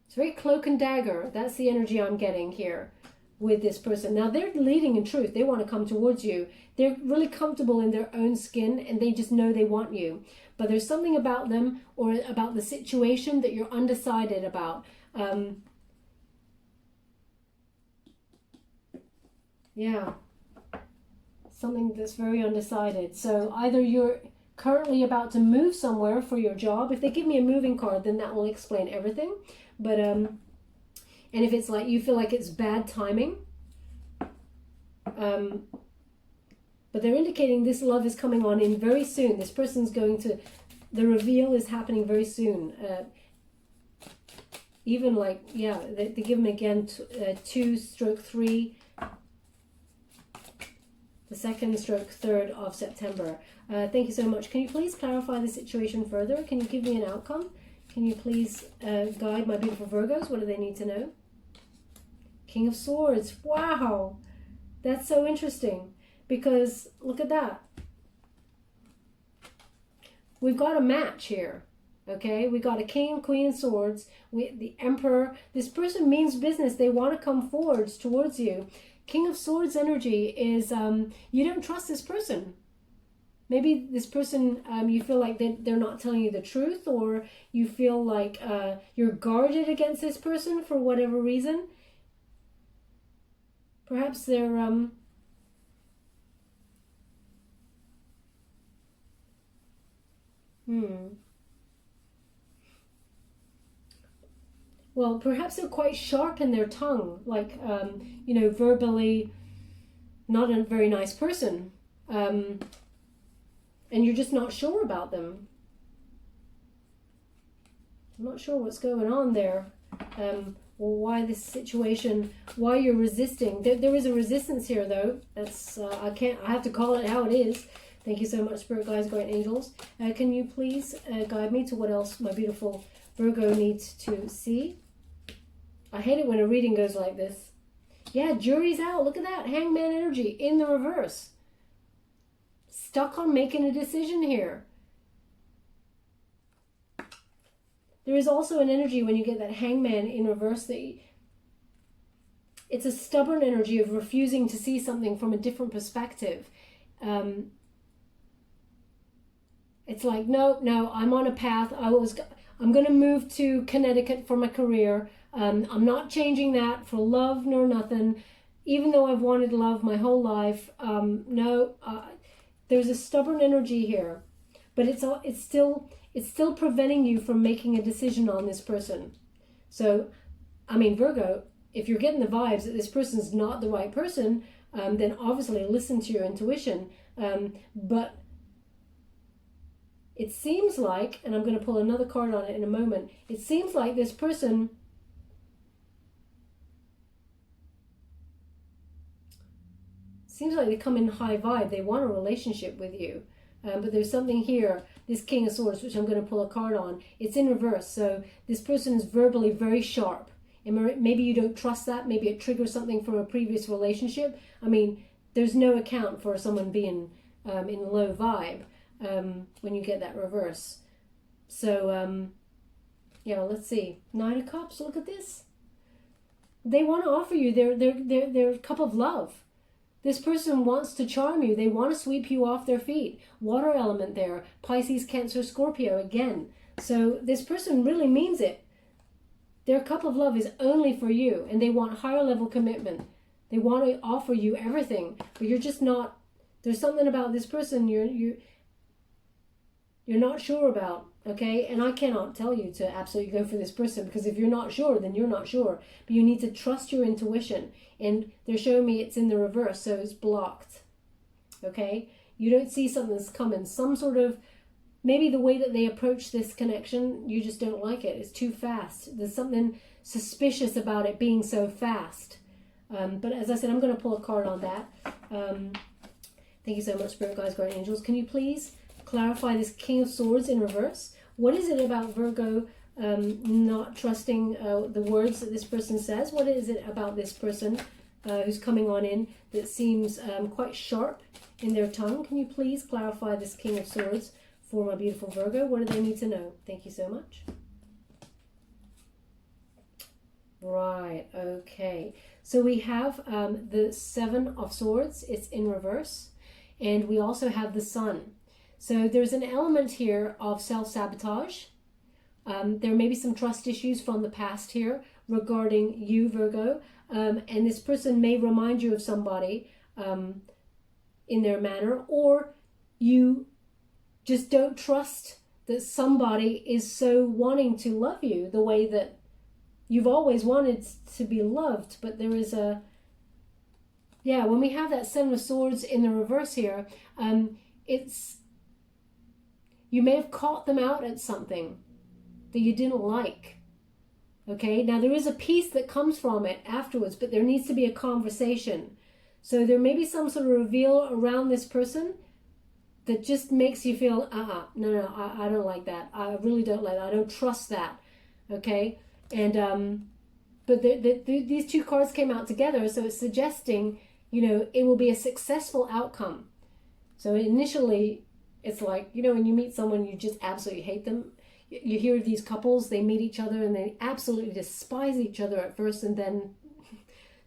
It's very cloak and dagger. That's the energy I'm getting here with this person. Now, they're leading in truth. They want to come towards you. They're really comfortable in their own skin, and they just know they want you. But there's something about them or about the situation that you're undecided about. Yeah. Something that's very undecided. So either you're currently about to move somewhere for your job. If they give me a moving card, then that will explain everything. But and if it's like you feel like it's bad timing, but they're indicating this love is coming on in very soon. This person's going to, the reveal is happening very soon. Even like, yeah, they give me again 2/3, the 2nd/3rd of September. Thank you so much. Can you please clarify the situation further? Can you give me an outcome? Can you please guide my beautiful Virgos? What do they need to know? King of Swords. Wow. That's so interesting. Because look at that. We've got a match here. Okay, we got a King and Queen of Swords. The Emperor. This person means business. They want to come forwards towards you. King of Swords energy is you don't trust this person. Maybe this person, you feel like they're not telling you the truth, or you feel like you're guarded against this person for whatever reason. Perhaps they're well, perhaps they're quite sharp in their tongue, like, you know, verbally not a very nice person. And you're just not sure about them. I'm not sure what's going on there. Or why this situation, why you're resisting. There is a resistance here, though. That's, I have to call it how it is. Thank you so much, Spirit Guides, Guardian Angels. Can you please guide me to what else my beautiful Virgo needs to see? I hate it when a reading goes like this. Yeah, jury's out. Look at that. Hangman energy in the reverse. Stuck on making a decision here. There is also an energy when you get that Hangman in reverse that it's a stubborn energy of refusing to see something from a different perspective. It's like, no, I'm on a path. I'm going to move to Connecticut for my career. I'm not changing that for love nor nothing. Even though I've wanted love my whole life, there's a stubborn energy here, but it's still preventing you from making a decision on this person. So, I mean, Virgo, if you're getting the vibes that this person's not the right person, then obviously listen to your intuition. But it seems like, and I'm going to pull another card on it in a moment, it seems like this person seems like they come in high vibe. They want a relationship with you. But there's something here, this King of Swords, which I'm going to pull a card on. It's in reverse. So this person is verbally very sharp. And maybe you don't trust that. Maybe it triggers something from a previous relationship. I mean, there's no account for someone being in low vibe when you get that reverse. So, yeah, let's see. Nine of Cups, look at this. They want to offer you their cup of love. This person wants to charm you. They want to sweep you off their feet. Water element there. Pisces, Cancer, Scorpio again. So this person really means it. Their cup of love is only for you, and they want higher level commitment. They want to offer you everything, but you're just not. There's something about this person you're not sure about. Okay, and I cannot tell you to absolutely go for this person, because if you're not sure, then you're not sure. But you need to trust your intuition. And they're showing me it's in the reverse, so it's blocked. Okay, you don't see something that's coming. Some sort of, maybe the way that they approach this connection, you just don't like it. It's too fast. There's something suspicious about it being so fast. But as I said, I'm going to pull a card on that. Thank you so much, Spirit Guides, Guardian Angels. Can you please clarify this King of Swords in reverse? What is it about Virgo not trusting the words that this person says? What is it about this person who's coming on in that seems quite sharp in their tongue. Can you please clarify this King of Swords for my beautiful Virgo? What do they need to know? Thank you so much. Right, okay. So we have the Seven of Swords. It's in reverse. And we also have the Sun. So there's an element here of self-sabotage. There may be some trust issues from the past here regarding you, Virgo. And this person may remind you of somebody in their manner, or you just don't trust that somebody is so wanting to love you the way that you've always wanted to be loved. But there is a, yeah, when we have that Seven of Swords in the reverse here, it's, you may have caught them out at something that you didn't like. Okay, now there is a peace that comes from it afterwards, but there needs to be a conversation. So there may be some sort of reveal around this person that just makes you feel, no, I don't like that. I really don't like that. I don't trust that. Okay, and but these two cards came out together, so it's suggesting, you know, it will be a successful outcome. So initially, it's like, you know, when you meet someone, you just absolutely hate them. You hear of these couples, they meet each other and they absolutely despise each other at first, and then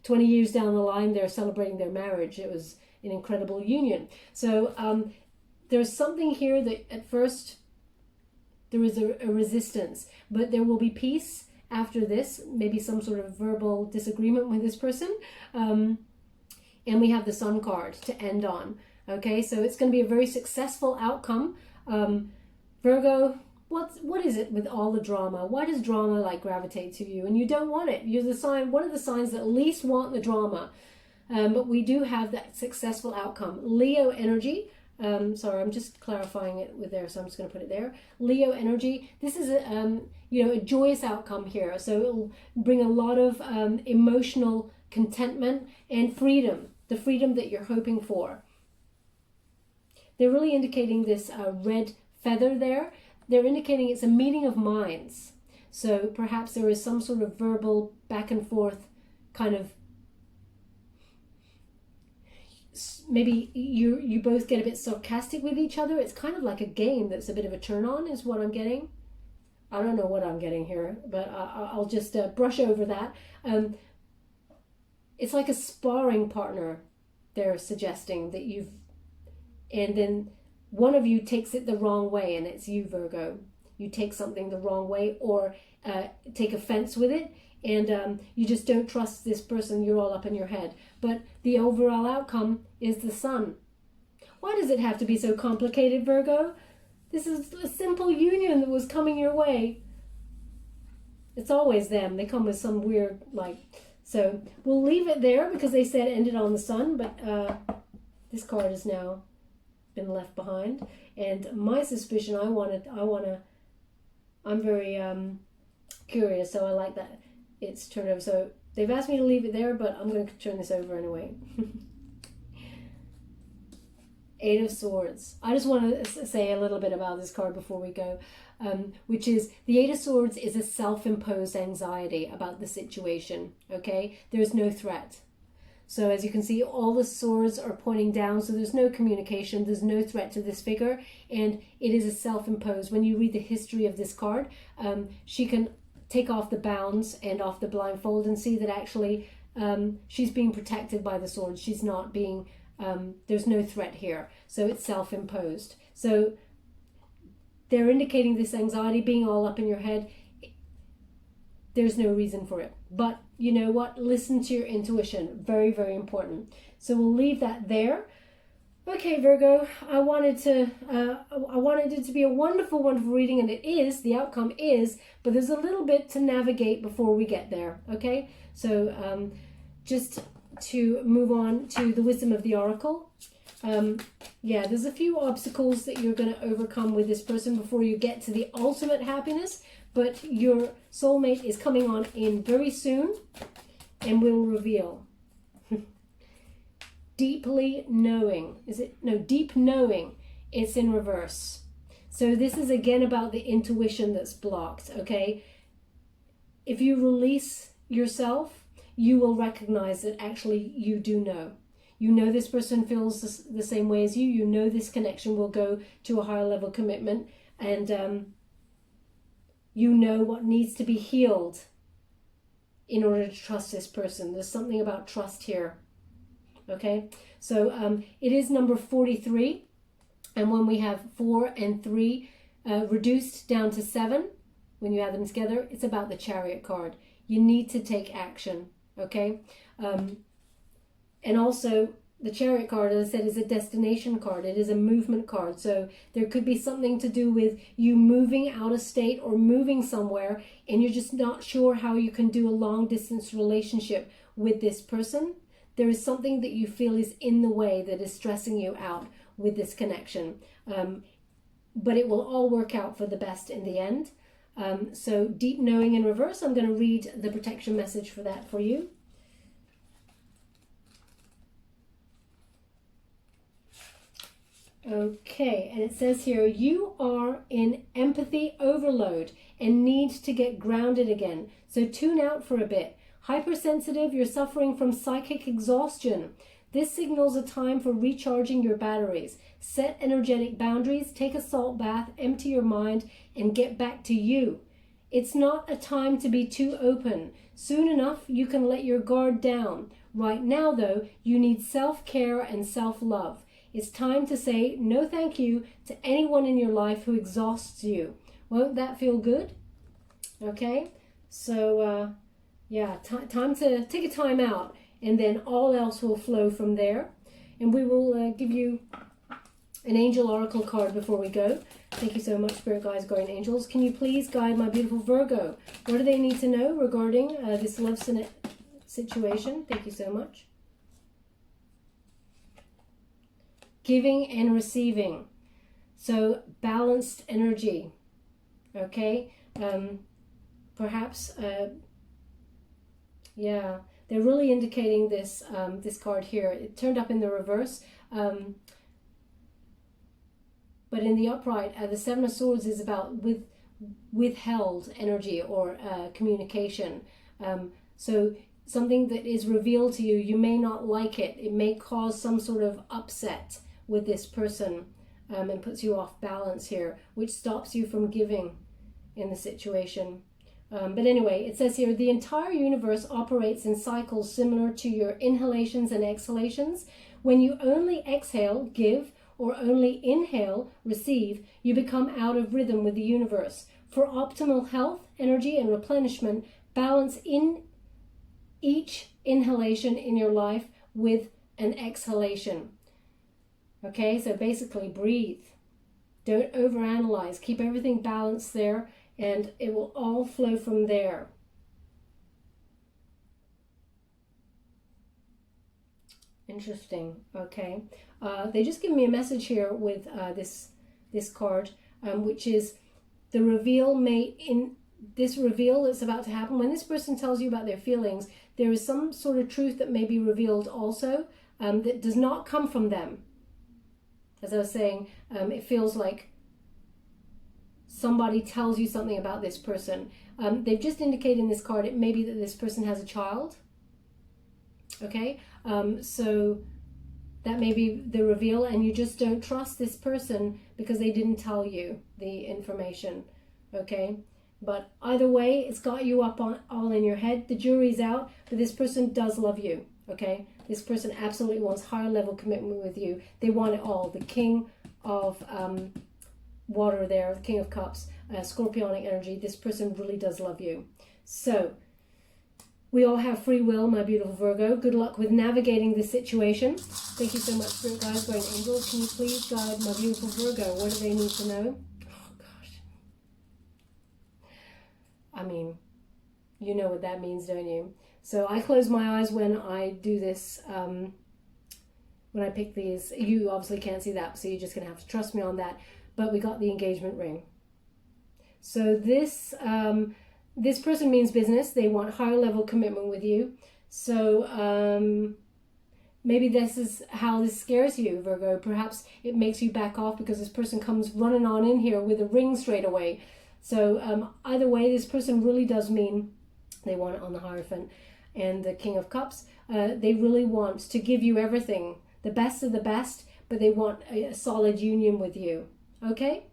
20 years down the line, they're celebrating their marriage. It was an incredible union. So there's something here that at first there is a resistance, but there will be peace after this, maybe some sort of verbal disagreement with this person. And we have the Sun card to end on. Okay, so it's going to be a very successful outcome. Virgo, what is it with all the drama? Why does drama like gravitate to you? And you don't want it. You're the sign, one of the signs that least want the drama. But we do have that successful outcome. Leo energy. Sorry, I'm just clarifying it with there, so I'm just going to put it there. Leo energy. This is a you know, a joyous outcome here. So it'll bring a lot of emotional contentment and freedom. The freedom that you're hoping for. They're really indicating this red feather there. They're indicating it's a meeting of minds. So perhaps there is some sort of verbal back and forth kind of, maybe you both get a bit sarcastic with each other. It's kind of like a game that's a bit of a turn on is what I'm getting. I don't know what I'm getting here, but I'll just brush over that. It's like a sparring partner. They're suggesting that you've, and then one of you takes it the wrong way, and it's you, Virgo. You take something the wrong way, or take offense with it, and you just don't trust this person. You're all up in your head. But the overall outcome is the Sun. Why does it have to be so complicated, Virgo? This is a simple union that was coming your way. It's always them. They come with some weird, like... So we'll leave it there because they said ended on the Sun, but this card has now been left behind. And my suspicion, I'm very curious, so I like that it's turned over. So they've asked me to leave it there, but I'm going to turn this over anyway. Eight of Swords. I just want to say a little bit about this card before we go, which is the Eight of Swords is a self-imposed anxiety about the situation, okay? There's no threat. So as you can see, all the swords are pointing down, so there's no communication, there's no threat to this figure, and it is a self-imposed. When you read the history of this card, she can take off the bounds and off the blindfold and see that actually she's being protected by the sword. She's not being... there's no threat here, so it's self-imposed. So they're indicating this anxiety being all up in your head. There's no reason for it, but you know what, listen to your intuition. Very, very important. So we'll leave that there. Okay, Virgo, I wanted it to be a wonderful, wonderful reading, and it is, the outcome is, but there's a little bit to navigate before we get there. Okay, so just to move on to the wisdom of the oracle. Yeah, there's a few obstacles that you're going to overcome with this person before you get to the ultimate happiness, but your soulmate is coming on in very soon and will reveal. Deeply knowing, deep knowing, it's in reverse. So this is again about the intuition that's blocked, okay? If you release yourself, you will recognize that actually you do know. You know this person feels the same way as you. You know this connection will go to a higher level commitment, and you know what needs to be healed in order to trust this person. There's something about trust here. Okay, so it is number 43, and when we have 4 and 3 reduced down to 7, when you add them together, it's about the Chariot card. You need to take action, okay? And also, the Chariot card, as I said, is a destination card. It is a movement card. So there could be something to do with you moving out of state or moving somewhere, and you're just not sure how you can do a long distance relationship with this person. There is something that you feel is in the way that is stressing you out with this connection. But it will all work out for the best in the end. So deep knowing in reverse, I'm going to read the protection message for that for you. Okay, and it says here, you are in empathy overload and need to get grounded again. So tune out for a bit. Hypersensitive, you're suffering from psychic exhaustion. This signals a time for recharging your batteries. Set energetic boundaries, take a salt bath, empty your mind, and get back to you. It's not a time to be too open. Soon enough, you can let your guard down. Right now, though, you need self-care and self-love. It's time to say no thank you to anyone in your life who exhausts you. Won't that feel good? Okay, so yeah, time to take a time out, and then all else will flow from there. And we will give you an angel oracle card before we go. Thank you so much, Spirit Guides, Guardian Angels. Can you please guide my beautiful Virgo? What do they need to know regarding this love situation? Thank you so much. Giving and receiving. So balanced energy. Okay. Perhaps, yeah, they're really indicating this, this card here. It turned up in the reverse. But in the upright, the Seven of Swords is about withheld energy or communication. So something that is revealed to you, you may not like it. It may cause some sort of upset with this person, and puts you off balance here, which stops you from giving in the situation. But anyway, it says here, the entire universe operates in cycles similar to your inhalations and exhalations. When you only exhale, give, or only inhale, receive, you become out of rhythm with the universe. For optimal health, energy, and replenishment, balance in each inhalation in your life with an exhalation. Okay, so basically breathe. Don't overanalyze. Keep everything balanced there, and it will all flow from there. Interesting. Okay. They just give me a message here with this card, which is the reveal this reveal that's about to happen. When this person tells you about their feelings, there is some sort of truth that may be revealed also, that does not come from them. As I was saying, it feels like somebody tells you something about this person. They've just indicated in this card, it may be that this person has a child. Okay, so that may be the reveal, and you just don't trust this person because they didn't tell you the information. Okay, but either way, it's got you up on all in your head. The jury's out, but this person does love you. Okay, this person absolutely wants higher level commitment with you. They want it all. The King of water there, the King of Cups, Scorpionic energy. This person really does love you. So we all have free will, my beautiful Virgo. Good luck with navigating this situation. Thank you so much, Spirit Guides, Guardian Angels. Can you please guide my beautiful Virgo? What do they need to know? Oh, gosh. I mean, you know what that means, don't you? So I close my eyes when I do this, when I pick these. You obviously can't see that, so you're just going to have to trust me on that. But we got the engagement ring. So this person means business. They want higher level commitment with you. So maybe this is how this scares you, Virgo. Perhaps it makes you back off because this person comes running on in here with a ring straight away. So either way, this person really does mean they want it on the Hierophant. and the King of Cups. They really want to give you everything, the best of the best, but they want a solid union with you. Okay?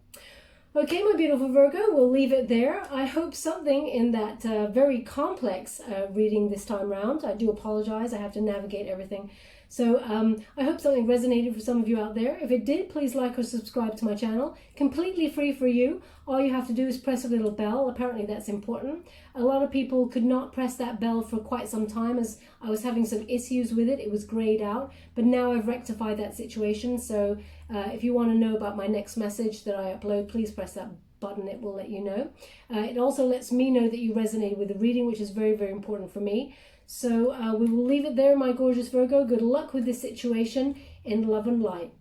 Okay, my beautiful Virgo, we'll leave it there. I hope something in that very complex reading this time round. I do apologize. I have to navigate everything. So I hope something resonated for some of you out there. If it did, please like or subscribe to my channel. Completely free for you. All you have to do is press a little bell. Apparently that's important. A lot of people could not press that bell for quite some time as I was having some issues with it. It was grayed out, but now I've rectified that situation. So if you want to know about my next message that I upload, please press that button. It will let you know. It also lets me know that you resonated with the reading, which is very, very important for me. So we will leave it there, my gorgeous Virgo. Good luck with this situation in love and light.